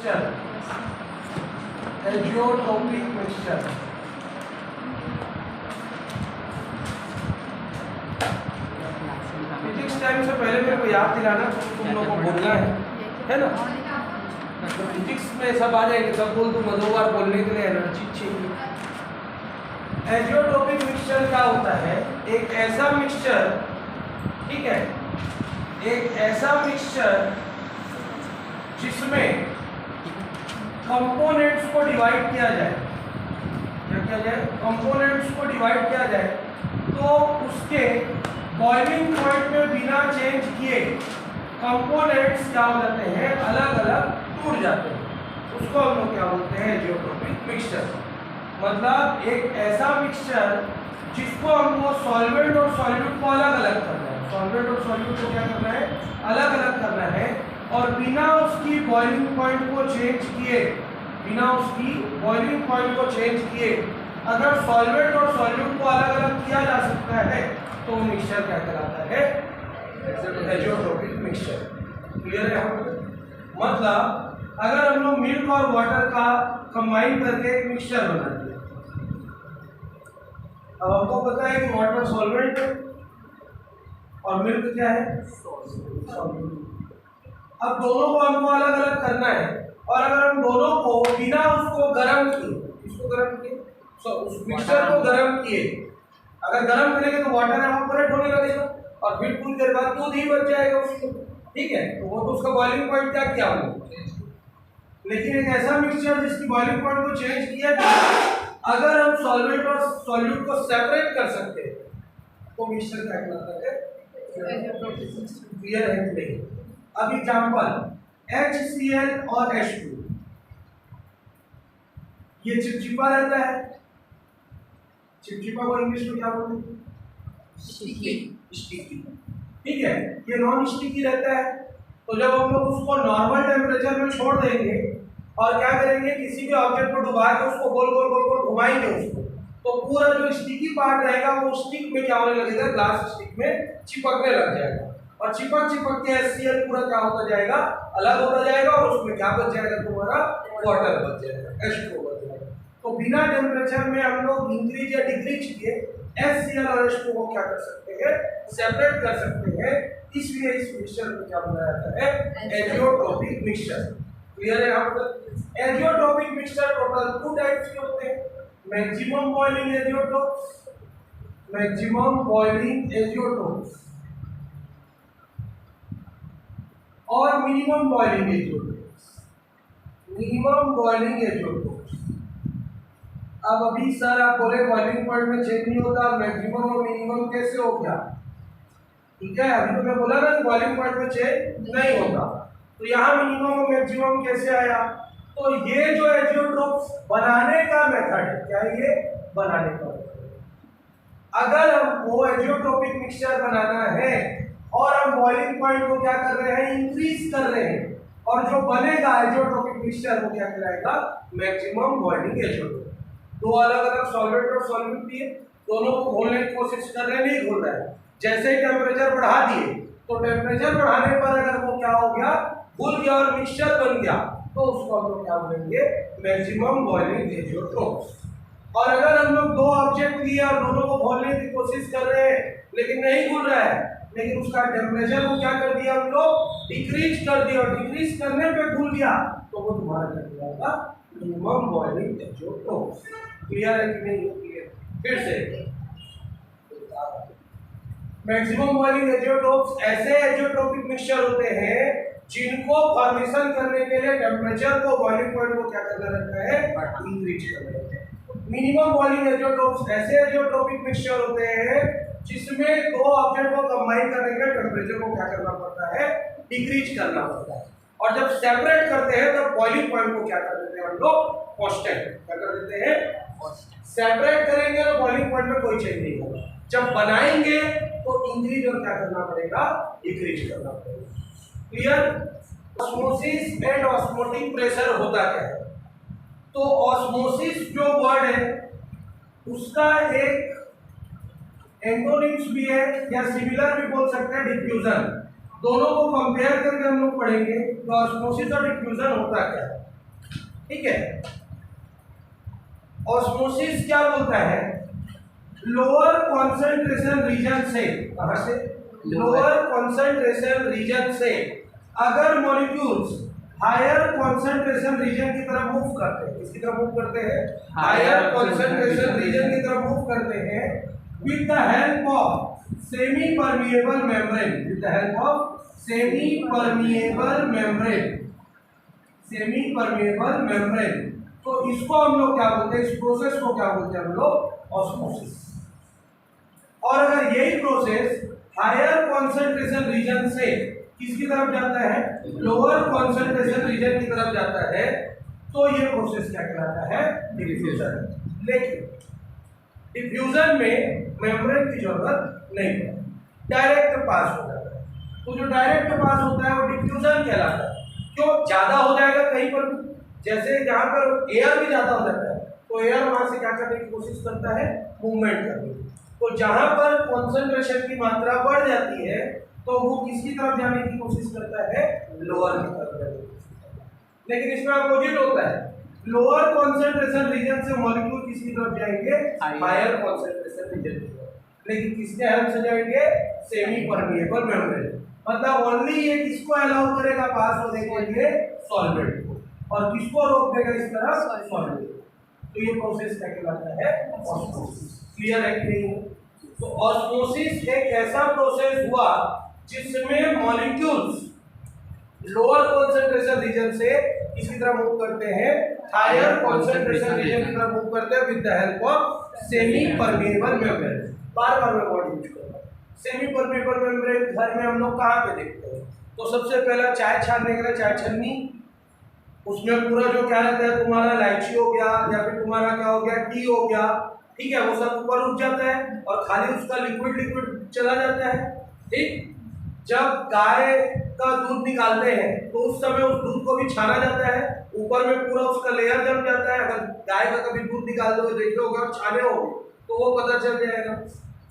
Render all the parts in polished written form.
Mixture, azeotropic mixture. Physics time से पहले मेरे को याद दिलाना, तुम लोगों को बोलना है ना? तो फिजिक्स में सब आ जाएंगे, सब बोल दूंगा, 2 बार बोलने के लिए एनर्जी चाहिए। एजियोट्रोपिक मिक्सचर क्या होता है? एक ऐसा मिक्सचर, ठीक है, एक ऐसा मिक्सचर जिसमें कंपोनेंट्स को डिवाइड किया जाए। क्या किया जाए? कंपोनेंट्स को डिवाइड किया जाए, तो उसके बॉइलिंग पॉइंट में बिना चेंज किए कंपोनेंट्स क्या हो जाते हैं? अलग अलग टूट जाते हैं। उसको हम लोग क्या बोलते हैं? एजियोट्रोपिक मिक्सचर। मतलब एक ऐसा मिक्सचर जिसको हमको सॉल्वेंट और सॉल्यूट को अलग अलग करना है, सॉल्वेंट और सॉल्यूट को क्या करना है? अलग अलग करना है, और बिना उसकी बॉइलिंग पॉइंट को चेंज किए, बिना उसकी बॉइलिंग पॉइंट को चेंज किए अगर सॉल्वेंट और सॉल्यूट को अलग अलग किया जा सकता है तो वो मिक्सचर क्या कहलाता है? एजियोट्रोपिक मिक्सचर। क्लियर है? मतलब अगर हम लोग मिल्क और वाटर का कंबाइन करके एक मिक्सचर बना दिया, अब हमको पता है कि वाटर सॉल्वेंट है और मिल्क क्या है? सॉल्वेंट। अब दोनों को हमको अलग अलग करना है, और अगर हम दोनों को बिना उसको गर्म किए, इसको गर्म किए, उस मिक्सचर को गर्म किए, अगर गर्म करेंगे तो वाटर एवापोरेट होने लगेगा और फिर कुछ देर बाद दूध ही बच जाएगा उसको, ठीक है? तो वो तो उसका बॉइलिंग पॉइंट क्या किया हमने। लेकिन एक ऐसा मिक्सचर जिसकी बॉइलिंग पॉइंट को चेंज किया, अगर हम सॉल्वेंट और सॉल्यूट को सेपरेट कर सकते हैं तो मिक्सचर क्या कहलाता है? क्लियर है कि नहीं? अब एग्जांपल HCl और H2, ये चिपचिपा रहता है। चिपचिपा को इंग्लिश में क्या बोलते हैं? स्टिकी। ठीक है, ये नॉन स्टिकी रहता है। तो जब हम लोग उसको नॉर्मल टेम्परेचर में छोड़ देंगे और क्या करेंगे, किसी भी ऑब्जेक्ट को डुबा के उसको गोल गोल गोल गोल घुमाएंगे उसको, तो पूरा जो स्टिकी पार्ट रहेगा वो स्टिक में क्या होने लगेगा? ग्लास स्टिक में चिपकने लग जाएगा, और चिपक चिपक के HCl पूरा क्या होता जाएगा? अलग होता जाएगा, और उसमें क्या बच जाएगा? तुम्हारा वाटर बच जाएगा, H2 बच जाएगा। तो बिना टेम्परेचर में हम लोग इंक्रीज या डिक्रीज किए HCl और H2 को क्या कर सकते हैं? सेपरेट कर सकते हैं। इसलिए इस मिक्सचर को क्या बोला जाता है? एजियोट्रोपिक मिक्सचर। क्लियर है? यहाँ पर एजियोट्रोपिक मिक्सचर टोटल 2 टाइप्स के होते हैं, maximum boiling azeotropes, maximum boiling azeotropes, और minimum boiling azeotropes, minimum boiling azeotropes. अब अभी सर आप बोले बॉइलिंग पॉइंट में चेंज नहीं होता, मैक्सिमम और मिनिमम कैसे हो गया? ठीक है, अभी तो मैं बोला ना बॉइलिंग पॉइंट में चेंज नहीं होता, तो यहाँ मिनिमम और मैक्सिमम कैसे आया? तो ये जो एजियोट्रोप्स बनाने का मेथड है, क्या है ये? बनाने का मेथड। अगर हमको एजियोट्रोपिक मिक्सचर बनाना है और हम बॉइलिंग पॉइंट को क्या कर रहे हैं? इंक्रीज कर रहे हैं, और जो बनेगा एजियोट्रोपिक मिक्सचर वो क्या कहलाएगा? Maximum boiling azeotrope. 2 अलग अलग सॉल्वेंट और सॉल्यूट दिए, दोनों को घोलने की कोशिश कर रहे हैं, नहीं घुल रहा है। जैसे ही टेम्परेचर बढ़ा दिए, तो टेम्परेचर बढ़ाने पर अगर वो क्या हो गया? घुल गया और मिक्सचर बन गया, तो उसको हम लोग क्या बोलेंगे? Maximum boiling azeotropes. और अगर हम लोग 2 ऑब्जेक्ट लिए और दोनों को घोलने की कोशिश कर रहे हैं लेकिन नहीं घुल रहा है, लेकिन उसका टेम्परेचर को क्या कर दिया हम लोग? डिक्रीज कर दिया, और डिक्रीज करने पे घुल गया, तो वो तुम्हारा क्या कहलाएगा? Minimum boiling azeotropes. क्लियर है कि नहीं? क्लियर? फिर से मैक्सिमम बॉइलिंग एजियोट्रोप्स ऐसे एजियोट्रोपिक मिक्सचर होते हैं जिनको फॉर्मेशन करने के लिए टेम्परेचर को, बॉइलिंग पॉइंट को क्या करना रहता है? इंक्रीज करना रहता है। मिनिमम बॉइलिंग एजियोट्रोप्स ऐसे एजियोट्रोपिक मिक्सचर होते हैं जिसमें 2 ऑब्जेक्ट को कंबाइन करने के लिए टेम्परेचर को क्या करना पड़ता है? डिक्रीज करना पड़ता है। और जब सेपरेट करते हैं तब बॉइलिंग पॉइंट को क्या कर देते हैं हम लोग? कांस्टेंट। क्या कर देते हैं? सेपरेट करेंगे तो बॉइलिंग पॉइंट में कोई चेंज नहीं होगा, जब बनाएंगे तो इंक्रीज और क्या करना पड़ेगा? डिक्रीज करना पड़ेगा। Clear? Osmosis and osmotic pressure होता क्या है? तो ऑस्मोसिस जो वर्ड है उसका एक एंटोनिम्स भी है, या सिमिलर भी बोल सकते हैं, डिफ्यूजन। दोनों को कंपेयर करके हम लोग पढ़ेंगे तो ऑस्मोसिस और डिफ्यूजन होता क्या है। ठीक है। ऑस्मोसिस क्या बोलता है, लोअर कॉन्सेंट्रेशन रीजन से, कहां से, लोअर कॉन्सेंट्रेशन रीजन से अगर मॉलिक्यूल्स हायर कॉन्सेंट्रेशन रीजन की तरफ मूव करते हैं, किसकी तरफ मूव करते हैं, हायर कॉन्सेंट्रेशन रीजन की तरफ मूव करते हैं with the help of semi permeable membrane, with the help of semi permeable membrane, semi permeable membrane. तो इसको हम लोग क्या बोलते हैं, इस प्रोसेस को क्या बोलते हैं हम लोग, ऑस्मोसिस। और अगर यही प्रोसेस हायर कॉन्सेंट्रेशन रीजन से किसकी तरफ जाता है, लोअर कॉन्सेंट्रेशन रीजन की तरफ जाता है, तो ये प्रोसेस क्या कहलाता है, डिफ्यूजन। लेकिन डिफ्यूजन में मेम्ब्रेन की जरूरत नहीं है, डायरेक्ट पास हो जाता है। तो जो डायरेक्ट पास होता है वो डिफ्यूजन कहलाता है। क्यों, ज्यादा हो जाएगा कहीं पर भी, जैसे जहां पर एयर भी ज्यादा हो जाता है तो एयर वहां से क्या करने की कोशिश करता है, मूवमेंट करने की। तो जहां पर कॉन्सेंट्रेशन की मात्रा बढ़ जाती है तो वो किसकी तरफ जाने की कोशिश करता है, लोअर की तरफ जाने की कोशिश करता है। लेकिन इसमें अपोजिट होता है, लोअर कॉन्सेंट्रेशन रीजन से मॉलिक्यूल किसकी तरफ जाएंगे, हायर कॉन्सेंट्रेशन रीजन की तरफ। लेकिन किसके हेल्प से जाएंगे, सेमी परमिएबल मेम्ब्रेन। मतलब ओनली ये किसको अलाउ करेगा पास होने के लिए, सॉल्वेंट को, और किसको रोक देगा इस तरफ, सॉल्वेंट। तो ये प्रोसेस क्या कहलाता है, ऑस्मोसिस। क्लियर है कि नहीं? तो ऑस्मोसिस एक ऐसा प्रोसेस हुआ जिसमें मॉलिक्यूल्स लोअर कॉन्सेंट्रेशन रीजन से किसी तरह मूव करते हैं, हायर कॉन्सेंट्रेशन रीजन की तरफ मूव करते हैं with the help of semi permeable membrane. बार बार मैं वर्ड यूज कर रहा हूं, सेमी परमिएबल मेम्ब्रेन घर में हम लोग कहां पे देखते हैं, तो सबसे पहला चाय छानने के लिए चाय छन्नी, उसमें पूरा जो क्या रहता है तुम्हारा, इलायची हो गया या फिर तुम्हारा क्या हो गया, टी हो गया, ठीक है, वो सब ऊपर उठ जाता है और खाली उसका लिक्विड चला जाता है। ठीक, जब गाय का दूध निकालते हैं तो उस समय उस दूध को भी छाना जाता है, ऊपर में पूरा उसका लेयर जम जाता है। अगर गाय का कभी दूध निकाल दो, देखे होगा, छाने होगे तो वो पता चल जाएगा।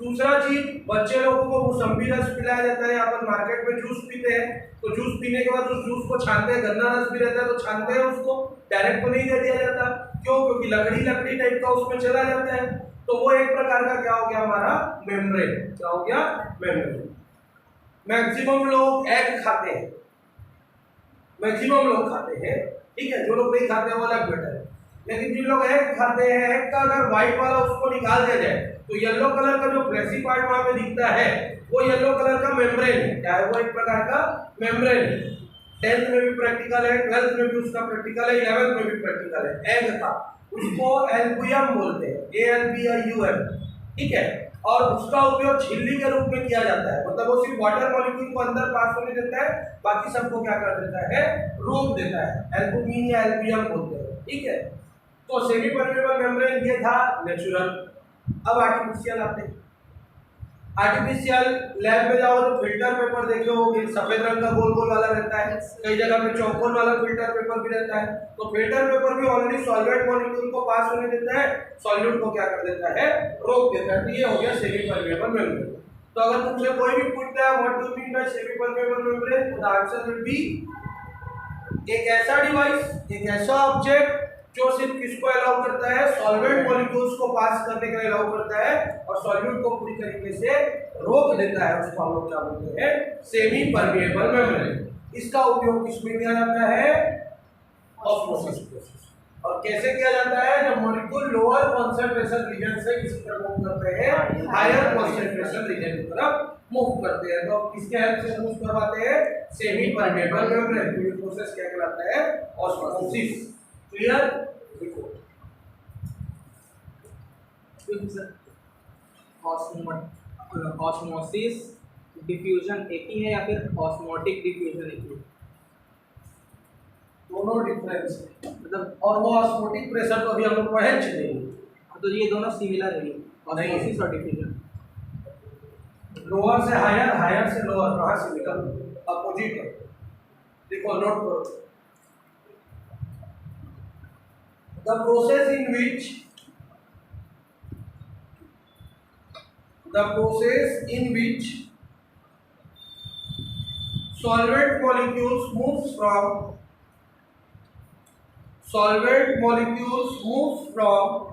दूसरा चीज, बच्चे लोगों को मौसम्बी रस पिलाया जाता है, यहाँ पर मार्केट में जूस पीते हैं, तो जूस पीने के बाद उस जूस को छानते हैं, गन्ना रस भी रहता है तो छानते हैं उसको, डायरेक्ट तो नहीं दे दिया जाता। क्यों, क्योंकि लकड़ी टाइप का उसमें चला जाता है। तो वो एक प्रकार का क्या हो गया हमारा, मेम्ब्रेन। क्या हो गया, मेम्ब्रेन। मैक्सिमम लोग एग खाते हैं, मैक्सिमम लोग खाते हैं, ठीक है, जो लोग नहीं खाते हैं वो अलग बेटर है। लेकिन जिन लोग एग खाते हैं, एग का अगर व्हाइट वाला उसको निकाल दिया जाए तो येलो कलर का जो फ्लेशी पार्ट वहां पे दिखता है वो येलो कलर का मेम्ब्रेन है, क्या है वो, एक प्रकार का मेम्ब्रेन है। 10th में भी प्रैक्टिकल है, 12th में भी उसका प्रैक्टिकल है, 11th में भी प्रैक्टिकल है। एग का उसको एल्बुयम बोलते हैं, ALBIUM, ठीक है, और उसका उपयोग झिल्ली के रूप में किया जाता है। मतलब वो सिर्फ वाटर मॉलिक्यूल को अंदर पास होने देता है, बाकी सबको क्या कर देता है, रोक देता है। एल्बुमिन या एल्बियम बोलते हैं, ठीक है। तो सेमी परमेबल मेम्ब्रेन ये था नेचुरल। अब आर्टिफिशियल आते हैं। आर्टिफिशियल लैब में जाओ तो फिल्टर पेपर देखे होंगे, सफेद रंग का गोल गोल वाला रहता है, कई जगह पे चौकोर वाला फिल्टर पेपर भी रहता है। तो फिल्टर पेपर भी ओनली सॉल्वेंट मॉलिक्यूल को पास होने देता है, सॉल्यूट को क्या कर देता है, रोक देता है। तो ये हो गया सेमी परमेबल मेम्ब्रेन। तो अगर तुमसे कोई भी पूछता है what do mean by semi permeable membrane, तो द आंसर विल बी एक ऐसा डिवाइस, एक ऐसा ऑब्जेक्ट जो सिर्फ किसको अलाउ करता है, सॉल्वेंट मॉलिक्यूल्स को पास करने के लिए अलाउ करता है और सॉल्यूट को पूरी तरीके से रोक देता है। उसको हम लोग क्या बोलते हैं, सेमी परमेबल मेम्ब्रेन। इसका उपयोग किसमें किया जाता है, ऑस्मोसिस प्रोसेस। और कैसे किया जाता है, जब मॉलिक्यूल लोअर कॉन्सेंट्रेशन रीजन से किस तरफ मूव करते हैं, हायर कॉन्सेंट्रेशन रीजन की तरफ मूव करते हैं। तो किसके हेल्प से मूव करवाते हैं, सेमी परमेबल मेम्ब्रेन। ये प्रोसेस क्या कहलाता है, ऑस्मोसिस। क्लियर? ऑस्मोसिस डिफ्यूजन एक ही है या फिर ऑस्मोटिक डिफ्यूजन एक ही है? दोनों डिफरेंस है, मतलब, और वो ऑस्मोटिक प्रेशर तो अभी हम लोग पढ़े नहीं। तो ये दोनों सिमिलर है, ऑस्मोसिस और डिफ्यूजन। लोअर से हायर, हायर से लोअर, कहां से निकल, अपोजिट है। देखो नोट करो, the process in which solvent molecules moves from solvent molecules move from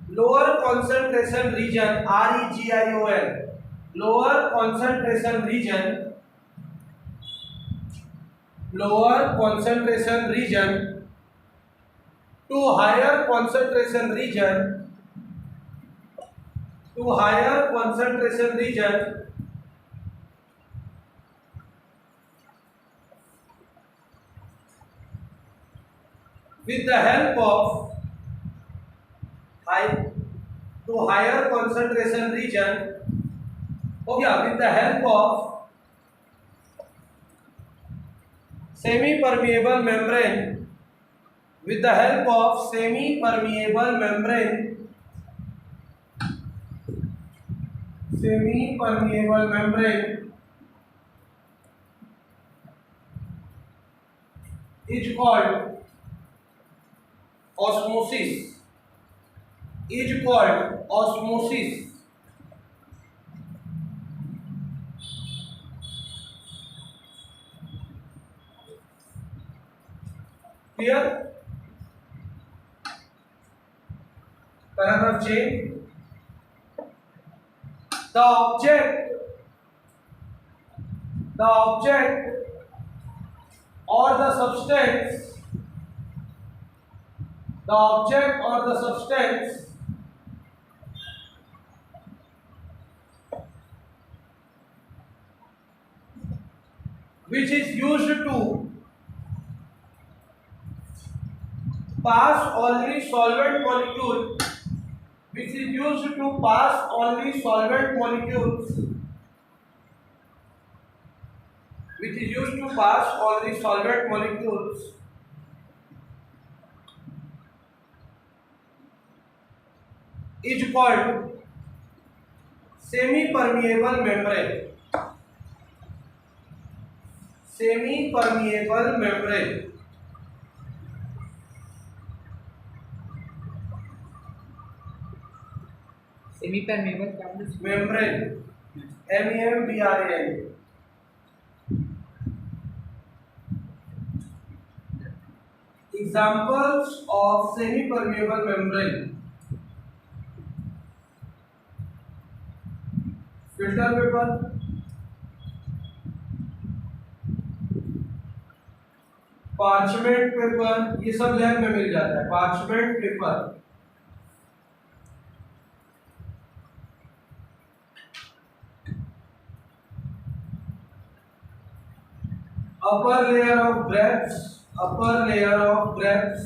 lower concentration region REGION, lower concentration region to higher concentration region with the help of higher concentration region हो गया, with the help of semi permeable membrane, with the help of semi permeable membrane is called osmosis. Clear? Paragraph change. The object or the substance which is used to pass only solvent molecules is called semi permeable membrane. Semi permeable क्या बोलते हैं? membrane MEMBRANE. Examples of semi permeable membrane: filter paper, parchment paper, ये सब lab में मिल जाता है. parchment paper, upper layer of grapes,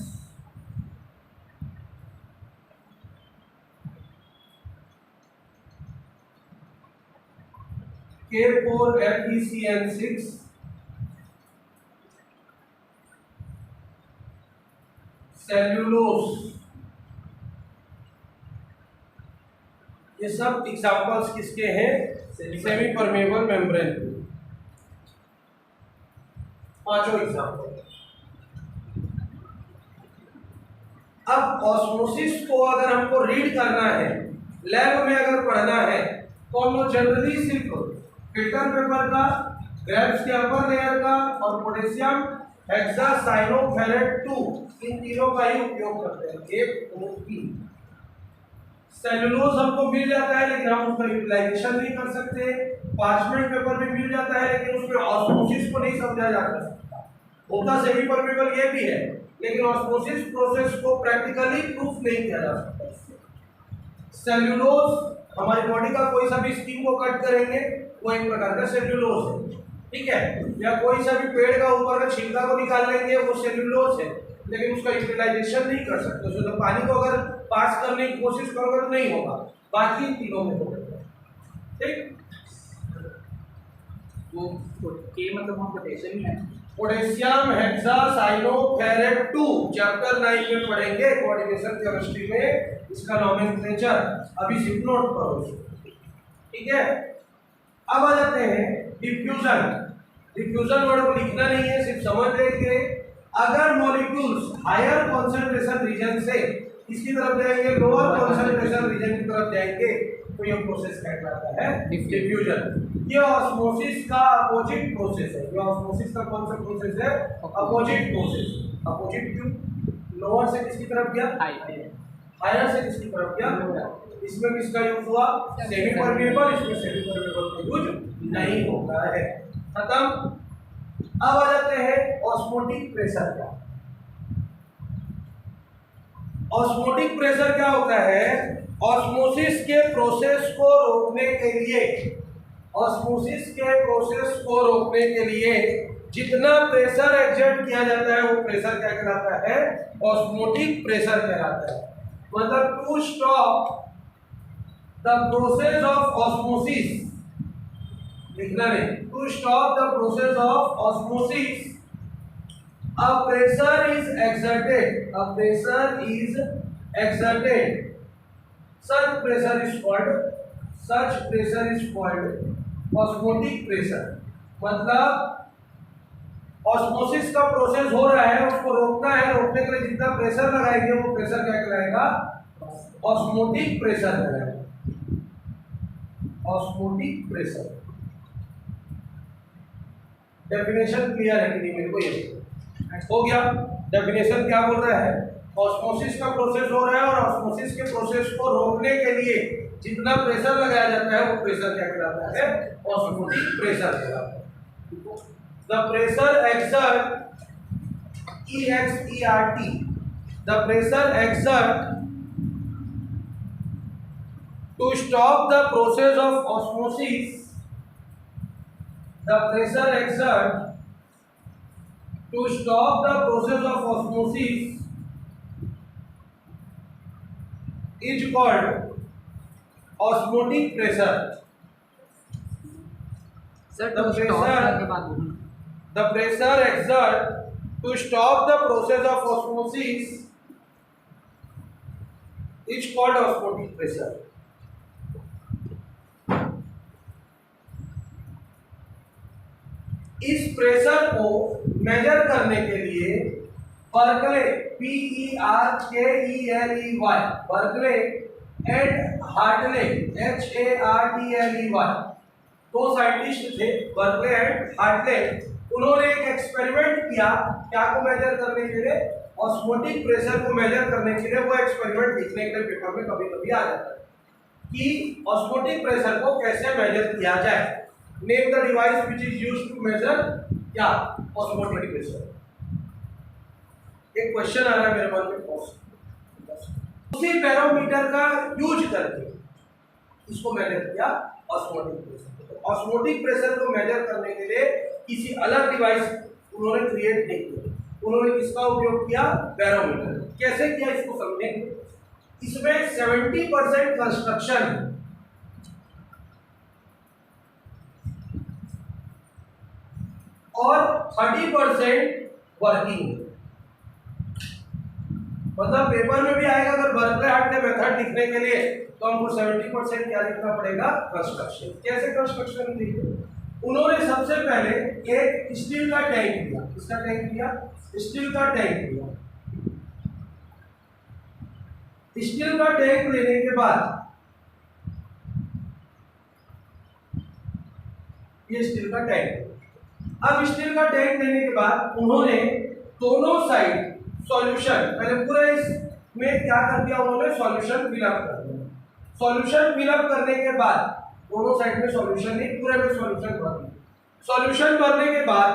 K4FeCN6, cellulose. ये सब एग्जांपल्स किसके हैं? Semi permeable membrane. पांचों एग्जांपल. अब ऑस्मोसिस को अगर हमको रीड करना है, लैब में अगर पढ़ना है, तो हम लोग जनरली सिर्फ फिल्टर पेपर का, ग्रेप्स के अपर लेयर का और पोटेशियम हेक्सासाइनोफेरेट 2 इन तीनों का ही उपयोग करते हैं. 1 2 3. सेलुलोज हमको मिल जाता है लेकिन हम उसका यूटिलाइजेशन नहीं कर सकते. पार्चमेंट पेपर भी मिल जाता है लेकिन उसमें ऑस्मोसिस को नहीं समझा जा सकता. होता सेमी परमेबल ये भी है लेकिन ऑस्मोसिस प्रोसेस को प्रैक्टिकली प्रूफ नहीं किया जा सकता. सेल्यूलोज हमारी बॉडी का कोई सा भी स्किन को कट करेंगे वो एक प्रकार का सेल्यूलोज है, ठीक है. या कोई सा भी पेड़ का ऊपर का छिलका को निकाल लेंगे वो सेल्यूलोज है, लेकिन उसका यूटिलाइजेशन नहीं कर सकते. तो पानी को अगर पास करने की कोशिश करोगे तो नहीं होगा, बाकी इन तीनों में होगा. ठीक. वो के मतलब वहाँ पोटेशियम ही है. पोटेशियम हेक्सासाइनोफेरेट 2 चैप्टर 9 में पढ़ेंगे कोऑर्डिनेशन केमिस्ट्री में इसका नोमेनक्लेचर. अभी सिर्फ नोट करो, ठीक है. अब आ जाते हैं डिफ्यूजन वर्ड को लिखना नहीं है, सिर्फ समझ लेंगे. अगर मॉलिक्यूल्स हायर कॉन्सेंट्रेशन रीजन से इसकी तरफ जाएंगे, लोअर कॉन्सेंट्रेशन रीजन की तरफ जाएंगे, तो ये प्रोसेस कहलाता है डिफ्यूजन। ये ऑस्मोसिस का अपोजिट प्रोसेस है। ये ऑस्मोसिस का कौन सा प्रोसेस है? Opposite process. अपोजिट क्यों? लोअर से किसकी तरफ गया? हायर से किसकी तरफ गया? इसमें किसका यूज हुआ? Semi permeable. इसमें सेमी परमेबल का यूज नहीं होता है। खत्म। अब आ जाते हैं ऑस्मोटिक प्रेशर का। ऑस्मोटिक प्रेशर क्या होता है? ऑस्मोसिस के प्रोसेस को रोकने के लिए, ऑस्मोसिस के प्रोसेस को रोकने के लिए जितना प्रेशर एक्सर्ट किया जाता है वो प्रेशर क्या कहलाता है? ऑस्मोटिक प्रेशर कहलाता है। मतलब to stop the process of osmosis, लिखना नहीं, to stop the process of osmosis a pressure is exerted, a pressure is exerted, such pressure is called osmotic pressure। मतलब ऑस्मोसिस का प्रोसेस हो रहा है, उसको रोकना है, रोकने के लिए जितना प्रेशर लगाएंगे वो प्रेशर क्या कहलाएगा? ऑस्मोटिक प्रेशर कहलाएगा। Osmotic pressure. डेफिनेशन क्लियर है कि नहीं? मेरे को ये हो गया। डेफिनेशन क्या बोल रहा है? ऑस्मोसिस का प्रोसेस हो रहा है और ऑस्मोसिस के प्रोसेस को रोकने के लिए जितना प्रेशर लगाया जाता है वो प्रेशर क्या कहलाता है? ऑस्मोटिक प्रेशर कहलाता है। The pressure exert EXERT, the pressure exert to stop the process of osmosis, the pressure exert to stop the process of osmosis is called osmotic pressure। The pressure exert to stop the process of osmosis is called osmotic pressure। इस pressure को major करने के लिए Berkeley PERKELEY, Berkeley and Hartley HARTLEY, दो scientist थे, Berkeley and Hartley. उन्होंने एक experiment किया क्या को मेजर करने के लिए? ऑस्मोटिक प्रेशर को मेजर करने के लिए। वो एक्सपेरिमेंट लिखने के लिए पेपर में कभी कभी आ जाता है कि ऑस्मोटिक प्रेशर को कैसे मेजर किया जाए। Name the device which is used to measure क्या? Osmotic pressure. एक क्वेश्चन आ रहा है मेरे मन में, उसी बैरोमीटर का यूज करके इसको मेजर किया ऑस्मोटिक प्रेशर। तो ऑस्मोटिक प्रेशर को मेजर करने के लिए किसी अलग डिवाइस उन्होंने क्रिएट नहीं किया। उन्होंने किसका उपयोग किया? बैरोमीटर। कैसे किया इसको समझेंगे। इसमें 70% कंस्ट्रक्शन और 30% वर्किंग। मतलब पेपर में भी आएगा अगर बर्कले हार्टले मेथड लिखने के लिए तो हमको 70% क्या लिखना पड़ेगा? कंस्ट्रक्शन। कैसे कंस्ट्रक्शन लिखे? उन्होंने सबसे पहले एक स्टील का टैंक लिया। किसका टैंक लिया? स्टील का टैंक लिया। स्टील का टैंक लेने के बाद ये स्टील का टैंक। अब स्टील का टैंक लेने के बाद उन्होंने दोनों साइड सॉल्यूशन, पहले पूरा इसमें क्या कर दिया? उन्होंने सॉल्यूशन फिलअप कर दिया। सॉल्यूशन फिलअप करने के बाद दोनों साइड में सॉल्यूशन नहीं, पूरे में सॉल्यूशन भर दिया। सॉल्यूशन भरने के बाद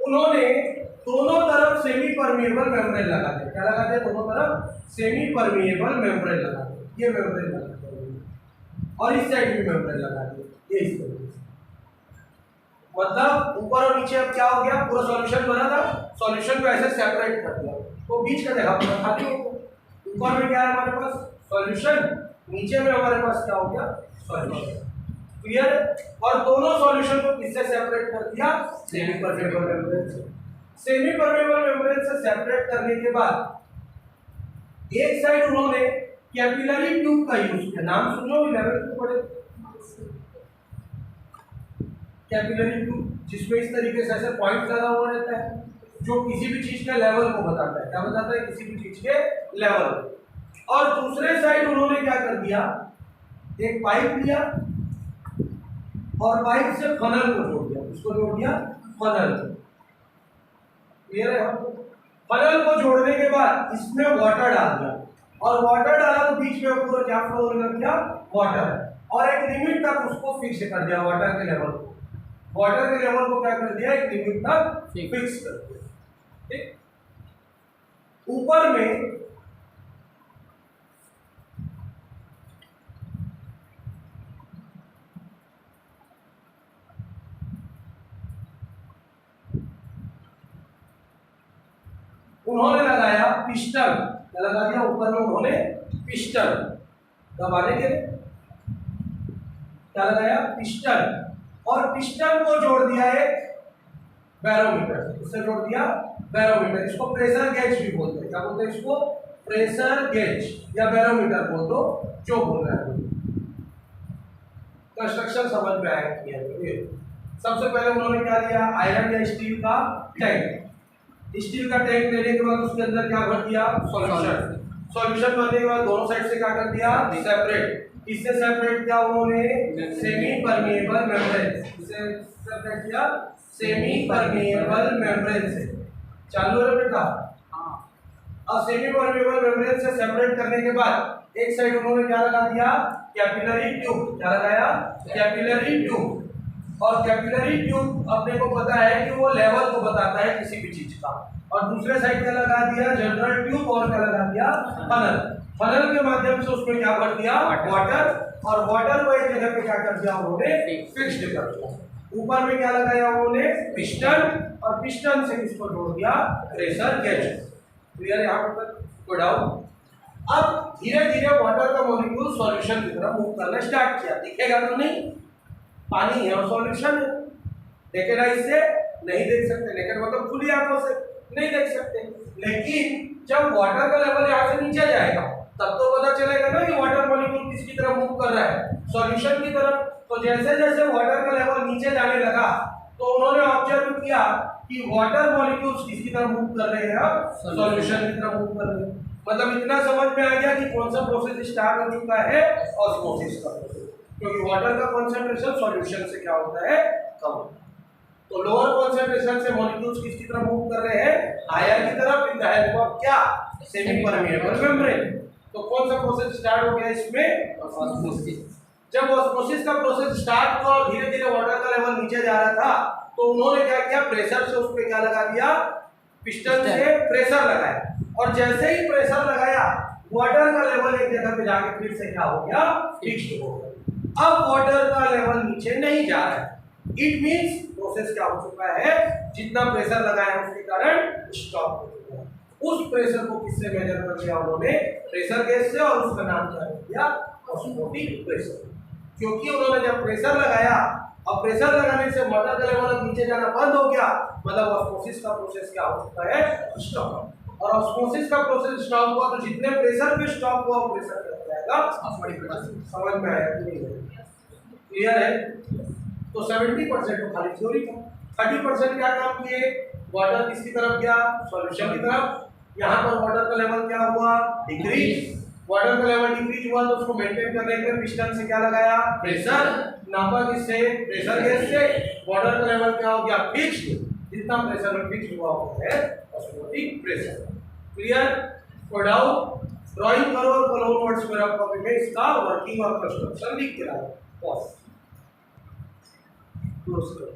उन्होंने दोनों तरफ सेमी परमिएबल मेम्ब्रेन लगा दिया। क्या लगा दिया? दोनों तरफ सेमी परमिएबल मेम्ब्रेन लगा दिया। ये मेम्ब्रेन लगा दिया और इस साइड भी मेम्ब्रेन लगा दिया। ये इस तरीके से, मतलब ऊपर और नीचे अब क्या हो गया? पूरा सॉल्यूशन बना था, सॉल्यूशन को ऐसे सेपरेट कर दिया तो बीच का जगह पूरा खाली हो गया। ऊपर में क्या है हमारे पास? सॉल्यूशन, नीचे में हमारे पास क्या हो गया? सॉल्यूशन। क्लियर? और दोनों सॉल्यूशन को किससे सेपरेट कर दिया? सेमी परमेबल मेम्ब्रेन से। सेमी परमेबल मेम्ब्रेन से सेपरेट करने के बाद एक साइड उन्होंने कैपिलरी ट्यूब का यूज किया। नाम सुनो, 11th में पढ़े कैपिलरी ट्यूब, जिसमें इस तरीके से ऐसे पॉइंट लगा हुआ रहता है जो किसी भी चीज के लेवल को बताता है। क्या बताता है? किसी भी चीज के लेवल। और दूसरे साइड उन्होंने क्या कर दिया? एक पाइप लिया और पाइप से फनल को जोड़ दिया, उसको जोड़ दिया फनल। क्लियर है? फनल को जोड़ने के बाद इसमें वाटर डाल दिया और वाटर डाला तो बीच में पूरा क्या फ्लो होने लग गया, वाटर, और एक लिमिट तक उसको फिक्स कर दिया वाटर के लेवल को। वाटर के लेवल को क्या कर दिया, एक लिमिट तक फिक्स कर दिया। ठीक, ऊपर में उन्होंने लगाया पिस्टन, क्या लगा दिया ऊपर में उन्होंने पिस्टन दबाने के लिए, क्या लगाया पिस्टन, और पिस्टन को जोड़ दिया एक बैरोमीटर, उससे जोड़ दिया बैरोमीटर। इसको प्रेशर गेज भी बोलते हैं, क्या बोलते हैं इसको, प्रेशर गेज या बैरोमीटर बोल दो, जो बोल रहा है। कंस्ट्रक्शन समझ में आया कि सबसे पहले उन्होंने क्या लिया, आयरन या स्टील का टैंक। स्टील का टैंक लेने के बाद उसके अंदर क्या भर दिया, सॉल्यूशन। सॉल्यूशन भरने के बाद दोनों साइड से क्या कर दिया, सेपरेट। किससे सेपरेट किया उन्होंने, सेमी परमिएबल मेम्ब्रेन। किससे सेपरेट किया, सेमी परमिएबल मेम्ब्रेन से। चालू है बेटा? हाँ। अब सेमी परमिएबल मेम्ब्रेन से सेपरेट करने के बाद एक साइड उन्होंने क्या लगा दिया, कैपिलरी ट्यूब। क्या लगाया, कैपिलरी ट्यूब। और कैपिलरी ट्यूब अपने को पता है कि वो लेवल को बताता है किसी भी चीज का। और दूसरे साइड क्या लगा दिया, जनरल ट्यूब, और क्या लगा दिया, फनल। फनल के माध्यम से उसमें क्या भर दिया, वाटर, और वाटर को एक जगह पे क्या कर दिया उन्होंने, फिक्स्ड कर दिया। ऊपर में क्या लगाया उन्होंने, पिस्टन, और पिस्टन से किसको जोड़ दिया, प्रेशर गेज। क्लियर है यहाँ पर, कोई डाउट? अब धीरे धीरे वाटर का मॉलिक्यूल सॉल्यूशन की तरफ मूव करना स्टार्ट किया। दिखेगा तो नहीं, पानी है और सॉल्यूशन है, देखे ना इससे नहीं देख सकते, लेकिन मतलब खुली आंखों से नहीं देख सकते। लेकिन जब वाटर का लेवल यहाँ से नीचे जाएगा तब तो पता चलेगा ना कि वाटर मॉलिक्यूल किसकी तरफ मूव कर रहा है, सॉल्यूशन की तरफ। तो जैसे जैसे वाटर का लेवल नीचे जाने लगा तो उन्होंने ऑब्जर्व किया कि वाटर मॉलिक्यूल्स किसकी तरफ मूव कर रहे हैं, सॉल्यूशन की तरफ मूव कर रहे हैं। मतलब इतना समझ में आ गया कि कौन सा प्रोसेस स्टार्ट हो चुका है, ऑस्मोसिस का प्रोसेस, क्योंकि वाटर का कॉन्सेंट्रेशन सॉल्यूशन से क्या होता है, कम होता है। तो लोअर कॉन्सेंट्रेशन से मॉलिक्यूल्स किसकी तरफ मूव कर रहे हैं, हायर की तरफ, इन द हेल्प ऑफ क्या, सेमी परमिएबल मेम्ब्रेन। तो कौन सा प्रोसेस स्टार्ट हो गया इसमें, ऑस्मोसिस। जब ऑस्मोसिस का प्रोसेस स्टार्ट हुआ और धीरे धीरे वाटर का लेवल नीचे जा रहा था तो उन्होंने क्या किया, प्रेशर से उस पे क्या लगा दिया, पिस्टन से प्रेशर लगाया। और जैसे ही प्रेशर लगाया वाटर का लेवल एक जगह पे जाके फिर से क्या हो गया, फिक्स्ड हो गया। अब वाटर का लेवल नीचे नहीं जा रहा है, इट मींस प्रोसेस क्या हो चुका है, जितना प्रेशर लगाया उसके कारण स्टॉप हो चुका है। उस प्रेशर को किससे मेजर कर लिया उन्होंने, प्रेशर गेज से, और उसका नाम क्या दिया, ऑस्मोटिक प्रेशर। क्योंकि उन्होंने जब प्रेशर लगाया और प्रेशर लगाने से वाटर का लेवल नीचे जाना बंद हो गया, मतलब ऑस्मोसिस का प्रोसेस क्या हो चुका है, स्टॉप। और ऑस्मोसिस का प्रोसेस स्टॉप हुआ तो जितने प्रेशर पे स्टॉप हुआ वो प्रेशर क्या जाएगा, ऑस्मोटिक प्रेशर। समझ में आया कि नहीं? क्लियर है? तो 70% तो खाली थ्योरी था, 30% क्या काम किए, वाटर किसकी तरफ गया, सॉल्यूशन की तरफ। यहाँ पर वाटर का लेवल क्या हुआ, डिक्रीज। वाटर का लेवल डिक्रीज हुआ तो उसको मेंटेन करने के लिए पिस्टन से क्या लगाया, प्रेशर नापा, किससे, प्रेशर गेज से। वाटर का लेवल क्या हो गया, फिक्स्ड। जितना प्रेशर में फिक्स्ड हुआ वो है ऑस्मोटिक प्रेशर। क्लियर? कोई डाउट? ड्राइंग करो और कॉलम नोट्स मेरा कॉपी में इसका वर्किंग और कंस्ट्रक्शन लिख के लाओ। बस क्लोज करो।